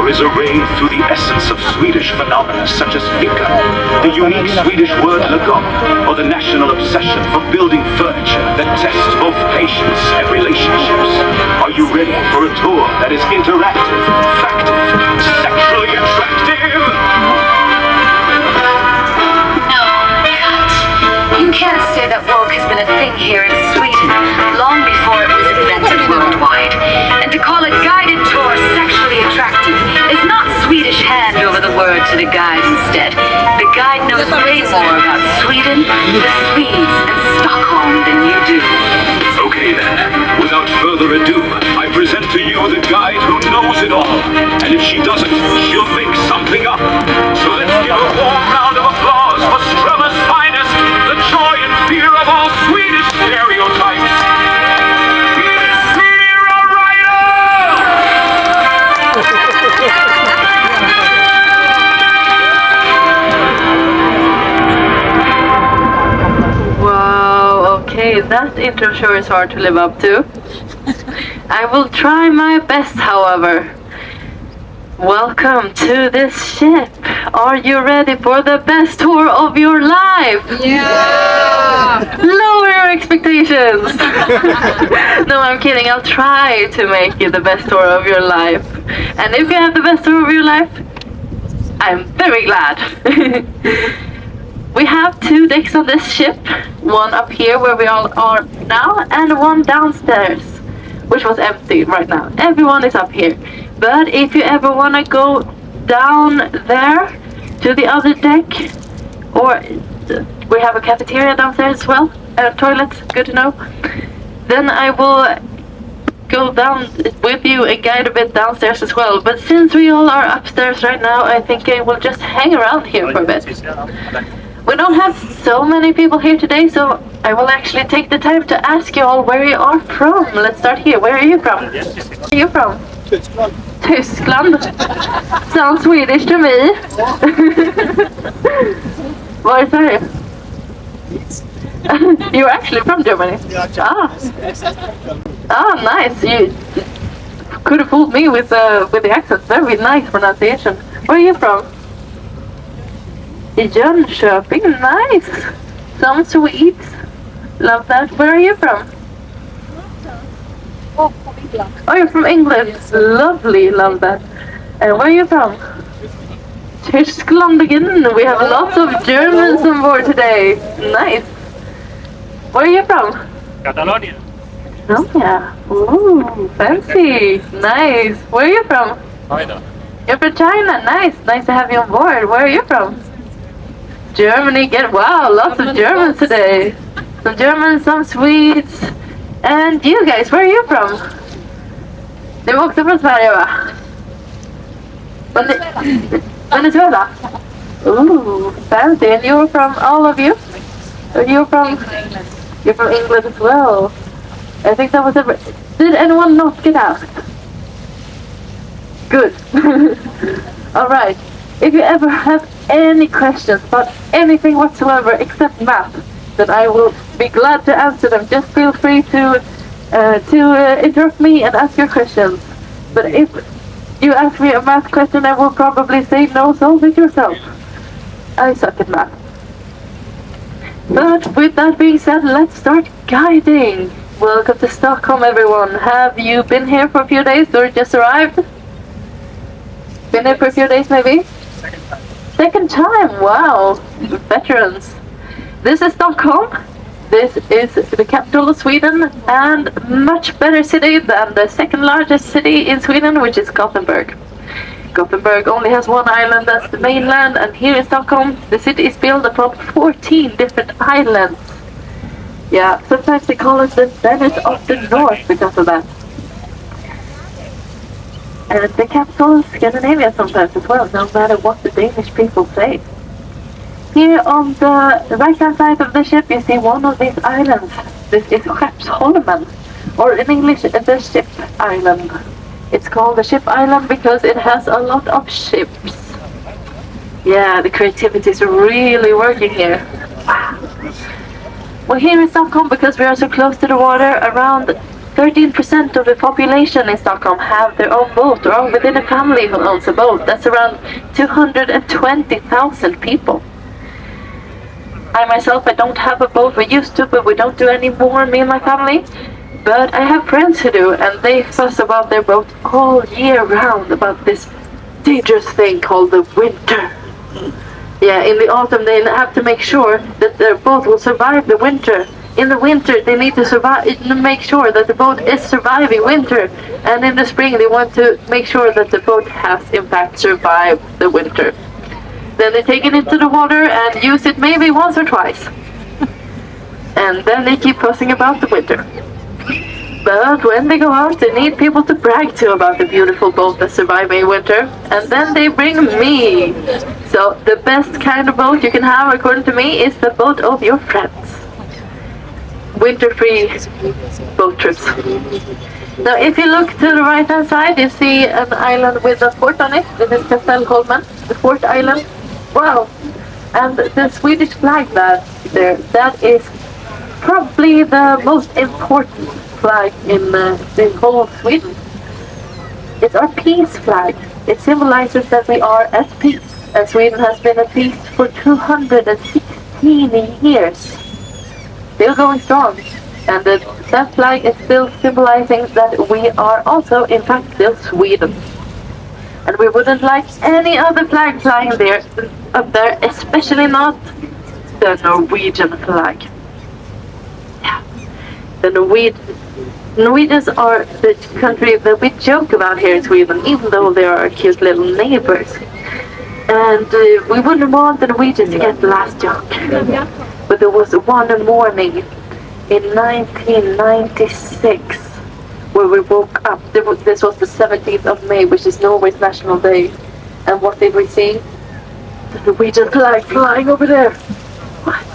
is a raid through the essence of Swedish phenomena such as fika, the unique Swedish word lagom, or the national obsession for building furniture that tests both patience and relationships. Are you ready for a tour that is interactive, factive, sexually attractive? No, cut. You can't say that woke has been a thing here in Sweden long before it was invented worldwide. And to call a guided tour sexually attractive is not Swedish hand over the word to the guide instead. The guide knows way more about Sweden, the Swedes, and Stockholm than you do. Okay then, without further ado, I present to you the guide who knows it all. And if she doesn't, she'll make something up. So let's give a warm round of applause for Strömmer's finest, the joy and fear of all Swedish stereotypes. Miss Mira Ryder! Wow, okay, that intro sure is hard to live up to. I will try my best, however. Welcome to this ship. Are you ready for the best tour of your life? Yeah! Lower your expectations. No, I'm kidding. I'll try to make you the best tour of your life. And if you have the best tour of your life, I'm very glad. We have 2 decks on this ship. One up here where we all are now, and one downstairs, which was empty right now. Everyone is up here. But if you ever want to go down there to the other deck, or we have a cafeteria downstairs as well, toilets, good to know, then I will go down with you and guide a bit downstairs as well. But since we all are upstairs right now, I think I will just hang around here for a bit. We don't have so many people here today, so I will actually take the time to ask you all where you are from. Let's start here. Where are you from? Where are you from? Tyskland. Sounds Swedish to me. Var är Sverige? You're actually from Germany? Nice. You could have fooled me with the accent. Very nice pronunciation. Where are you from? Jönköping, nice. Some Swedes. Love that. Where are you from? Oh, from England. Oh, you're from England. Lovely, love that. And where are you from? Tyskland again. We have lots of Germans on board today. Nice. Where are you from? Catalonia. Oh yeah. Ooh, fancy. Nice. Where are you from? China. You're from China. Nice. Nice to have you on board. Where are you from? Germany. Wow, lots of Germans today. Some Germans, some Swedes. And you guys, where are you from? Ni var också från Sverige, va? Venezuela. Ooh, fancy. And you're from, all of you? Or you're from England as well. I think that was it. Did anyone not get out? Good. Alright. If you ever have any questions about anything whatsoever except math, then I will be glad to answer them. Just feel free to interrupt me and ask your questions. But if you ask me a math question, I will probably say no, solve it yourself. I suck at math. But with that being said, let's start guiding. Welcome to Stockholm, everyone. Have you been here for a few days or just arrived? Been here for a few days, maybe? Second time, wow. Veterans. This is Stockholm. This is the capital of Sweden and much better city than the second largest city in Sweden, which is Gothenburg. Gothenburg only has one island, that's the mainland, and here in Stockholm the city is built upon 14 different islands. Yeah, sometimes they call it the Venice of the North because of that. And it's the capital of Scandinavia sometimes as well, no matter what the Danish people say. Here on the right-hand side of the ship you see one of these islands. This is Skeppsholmen, or in English the Ship Island. It's called the Ship Island because it has a lot of ships. Yeah, the creativity is really working here. Wow. Well, here in Stockholm, because we are so close to the water, around 13% of the population in Stockholm have their own boat or are within a family who owns a boat. That's around 220,000 people. I myself, I don't have a boat. We used to, but we don't do anymore, me and my family. But I have friends who do, and they fuss about their boat all year round about this dangerous thing called the winter. Yeah, in the autumn they have to make sure that their boat will survive the winter. In the winter they need to make sure that the boat is surviving winter. And in the spring they want to make sure that the boat has in fact survived the winter. Then they take it into the water and use it maybe once or twice. And then they keep fussing about the winter. But when they go out, they need people to brag to about the beautiful boat that's surviving winter. And then they bring me. So the best kind of boat you can have, according to me, is the boat of your friends. Winter-free boat trips. Now, if you look to the right-hand side, you see an island with a fort on it. This is Stockholm, the fort island. Wow! And the Swedish flag there, that is probably the most important flag in the whole of Sweden. It's our peace flag. It symbolizes that we are at peace. And Sweden has been at peace for 216 years. Still going strong. And that flag is still symbolizing that we are also, in fact, still Sweden. And we wouldn't like any other flag flying up there, especially not the Norwegian flag. Yeah. The Norwegians are the country that we joke about here in Sweden, even though they are our cute little neighbors. And we wouldn't want the Norwegians to get the last joke. But there was one morning in 1996 where we woke up. This was the 17th of May, which is Norway's National Day. And what did we see? The Norwegian flag flying over there. What?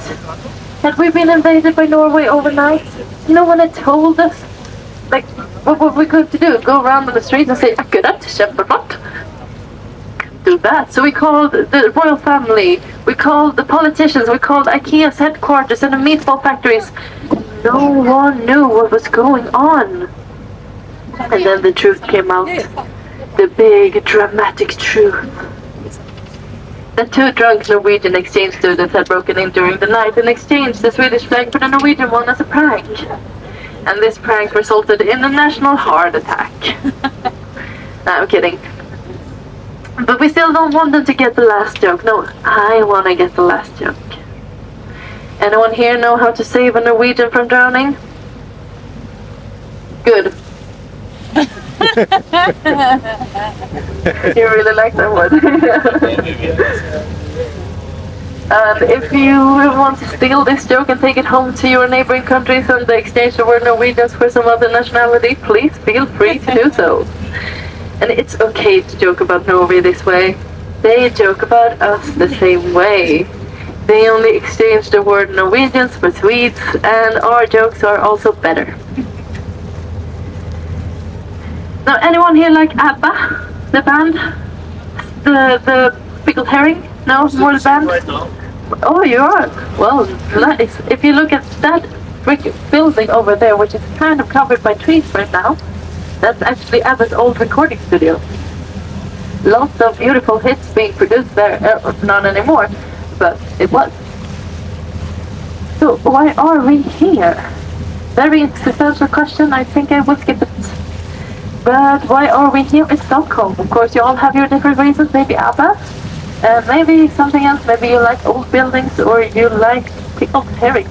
Had we been invaded by Norway overnight? No one had told us. Like, what we could do? Go around on the street and say, akkurat, kjempeflott. Do that. So we called the royal family, we called the politicians, we called IKEA's headquarters and the meatball factories. No one knew what was going on. And then the truth came out. The big dramatic truth. The two drunk Norwegian exchange students had broken in during the night and exchanged the Swedish flag for the Norwegian one as a prank. And this prank resulted in a national heart attack. No, I'm kidding. But we still don't want them to get the last joke. No, I want to get the last joke. Anyone here know how to save a Norwegian from drowning? Good. You really like that one. And if you want to steal this joke and take it home to your neighboring countries and exchange the word Norwegians for some other nationality, please feel free to do so. And it's okay to joke about Norway this way. They joke about us the same way. They only exchange the word Norwegians for Swedes, and our jokes are also better. Now, anyone here like ABBA, the band? The pickled herring? No, more the band? Oh, you are? Well, nice. If you look at that brick building over there, which is kind of covered by trees right now, that's actually ABBA's old recording studio. Lots of beautiful hits being produced there, not anymore, but it was. So why are we here? Very existential question, I think I will skip it. But why are we here in Stockholm? Of course you all have your different reasons, maybe ABBA, and maybe something else, maybe you like old buildings or you like pickled herring.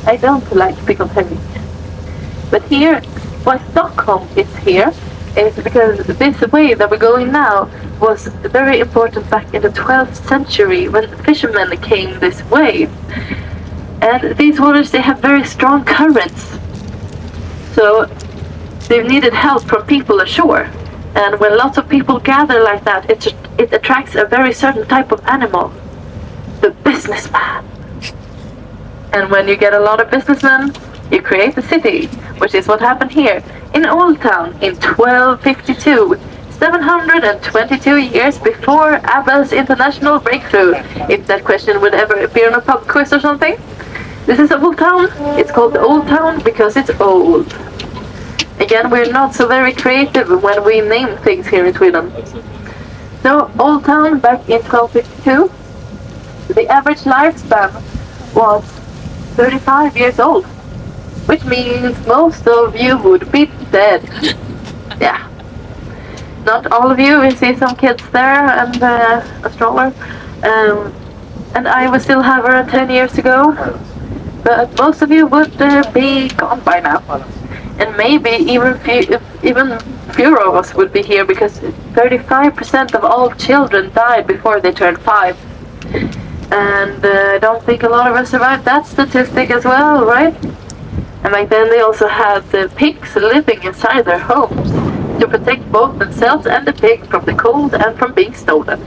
I don't like pickled herring. But here, why Stockholm is here is because this way that we're going now was very important back in the 12th century when fishermen came this way. And these waters, they have very strong currents. So they've needed help from people ashore. And when lots of people gather like that, it attracts a very certain type of animal. The businessman. And when you get a lot of businessmen, you create a city, which is what happened here in Old Town in 1252, 722 years before ABBA's international breakthrough, if that question would ever appear in a pub quiz or something. This is Old Town. It's called Old Town because it's old. Again, we're not so very creative when we name things here in Sweden. So, Old Town back in 1252, the average lifespan was 35 years old, which means most of you would be dead. Yeah. Not all of you, we see some kids there and a stroller. And I would still have her 10 years ago, but most of you would be gone by now. And maybe even fewer of us would be here because 35% of all children died before they turned 5. And I don't think a lot of us survived that statistic as well, right? And back then they also had the pigs living inside their homes to protect both themselves and the pig from the cold and from being stolen.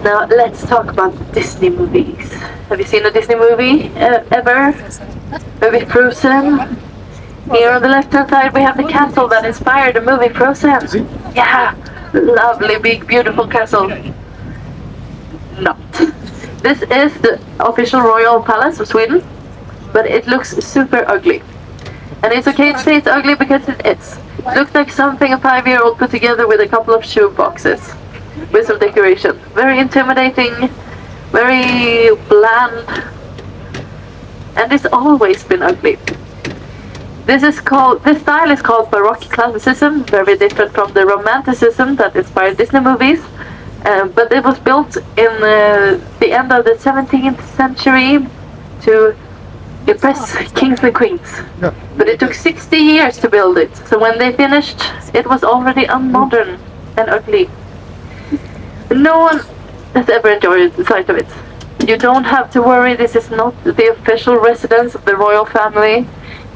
Now let's talk about Disney movies. Have you seen a Disney movie ever? Movie Frozen. Here on the left hand side we have the castle that inspired the movie Frozen. Yeah, lovely big beautiful castle. Not. This is the official royal palace of Sweden, but it looks super ugly. And it's okay to say it's ugly because it is. It looks like something a 5-year-old put together with a couple of shoe boxes with some decoration. Very intimidating, very bland, and it's always been ugly. This style is called Baroque classicism, very different from the romanticism that inspired Disney movies. But it was built in the end of the 17th century to impress kings and queens. But it took 60 years to build it, so when they finished, it was already unmodern and ugly. No one has ever enjoyed the sight of it. You don't have to worry, this is not the official residence of the royal family.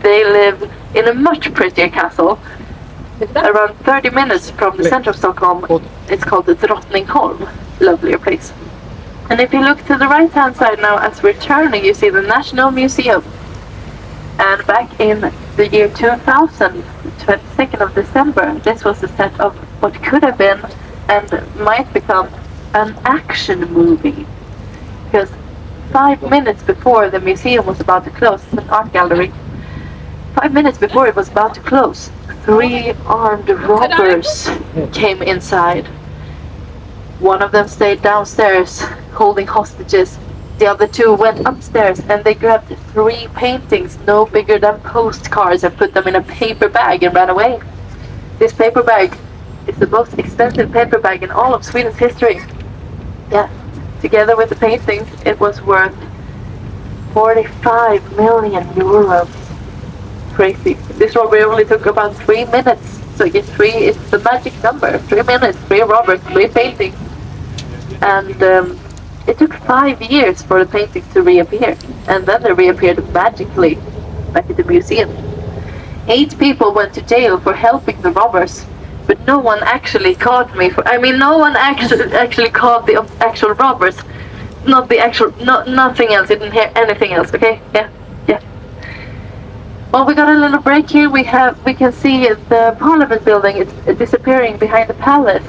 They live in a much prettier castle, around 30 minutes from the center of Stockholm. It's called the Drottningholm, lovelier place. And if you look to the right hand side now as we're turning, you see the National Museum. And back in the year 2000, 22nd of December, this was a set of what could have been and might become an action movie. Because 5 minutes before the museum was about to close, it's an art gallery, 5 minutes before it was about to close, 3 armed robbers came inside. One of them stayed downstairs holding hostages. The other 2 went upstairs and they grabbed 3 paintings no bigger than postcards and put them in a paper bag and ran away. This paper bag is the most expensive paper bag in all of Sweden's history. Yeah, together with the paintings, it was worth 45 million euros. Crazy. This robbery only took about 3 minutes. So you get 3 is the magic number. 3 minutes, 3 robbers, 3 paintings. And it took 5 years for the paintings to reappear. And then they reappeared magically back at the museum. 8 people went to jail for helping the robbers. But no one actually caught me. No one actually caught the actual robbers. Not the actual, nothing else. Didn't hear anything else. Okay? Yeah. Well, we got a little break here. We can see the Parliament building. It's disappearing behind the palace.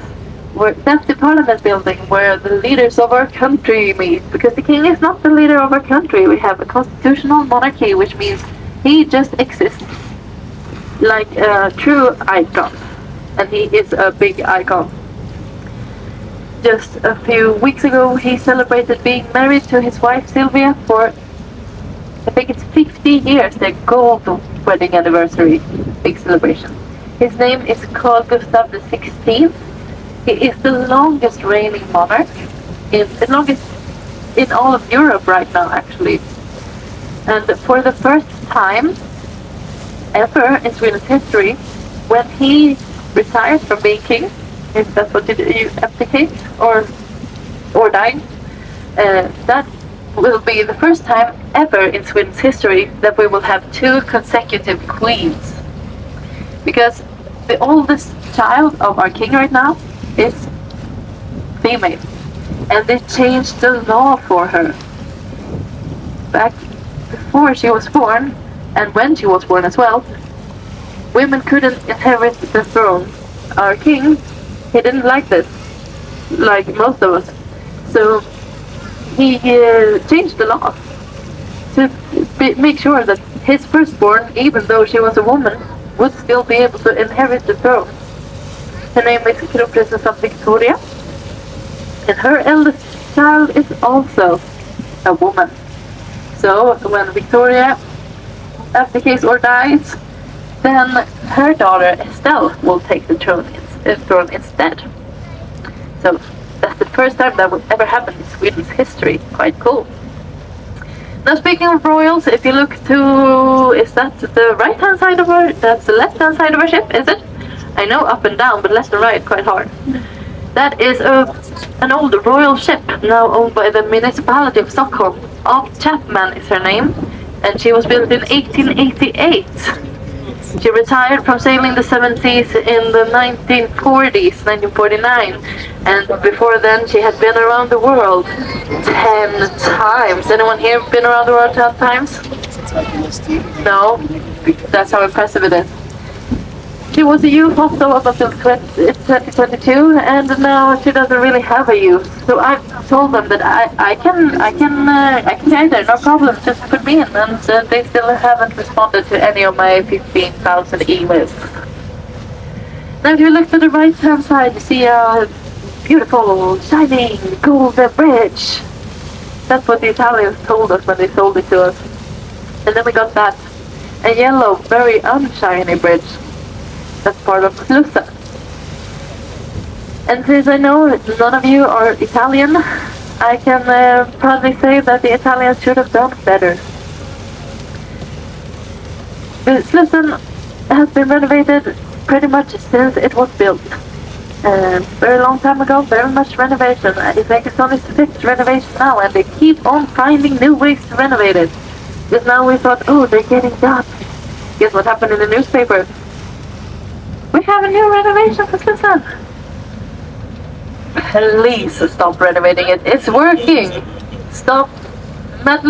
That's the Parliament building where the leaders of our country meet. Because the king is not the leader of our country. We have a constitutional monarchy, which means he just exists like a true icon. And he is a big icon. Just a few weeks ago, he celebrated being married to his wife Sylvia for, I think it's 50 years, their gold wedding anniversary, big celebration. His name is called Gustav XVI. He is the longest reigning monarch, the longest in all of Europe right now, actually. And for the first time ever in Sweden's history, when he retires from being king, if that's what you abdicate or die, that will be the first time ever in Sweden's history that we will have 2 consecutive queens. Because the oldest child of our king right now is female. And they changed the law for her. Back before she was born, and when she was born as well, women couldn't inherit the throne. Our king, he didn't like this, like most of us. So he changed the law to make sure that his firstborn, even though she was a woman, would still be able to inherit the throne. Her name is Kronprinsessan Victoria, and her eldest child is also a woman. So when Victoria abdicates or dies, then her daughter Estelle will take the throne instead. So that's the first time that would ever happen in Sweden's history. Quite cool. Now speaking of royals, if you look to, is that the right hand side of our, that's the left hand side of our ship, is it? I know up and down, but left and right quite hard. That is an old royal ship, now owned by the municipality of Stockholm. Of Chapman is her name, and she was built in 1888. She retired from sailing the seven seas in the 1940s, 1949, and before then she had been around the world 10 times. Anyone here been around the world 10 times? No? That's how impressive it is. She was a youth also up until 2022, and now she doesn't really have a youth. So I told them that I can guide her, no problem, just put me in. And they still haven't responded to any of my 15,000 emails. Now if you look to the right hand side, you see a beautiful, shining, golden bridge. That's what the Italians told us when they sold it to us. And then we got that, a yellow, very unshiny bridge. That's part of Slussen. And since I know none of you are Italian, I can proudly say that the Italians should have done better. The Slussen has been renovated pretty much since it was built. Very long time ago, very much renovation. I think it's on its 5th renovation now, and they keep on finding new ways to renovate it. Because now we thought, oh, they're getting done. Guess what happened in the newspaper? We have a new renovation for Slussen. Please stop renovating it. It's working. Stop meddling.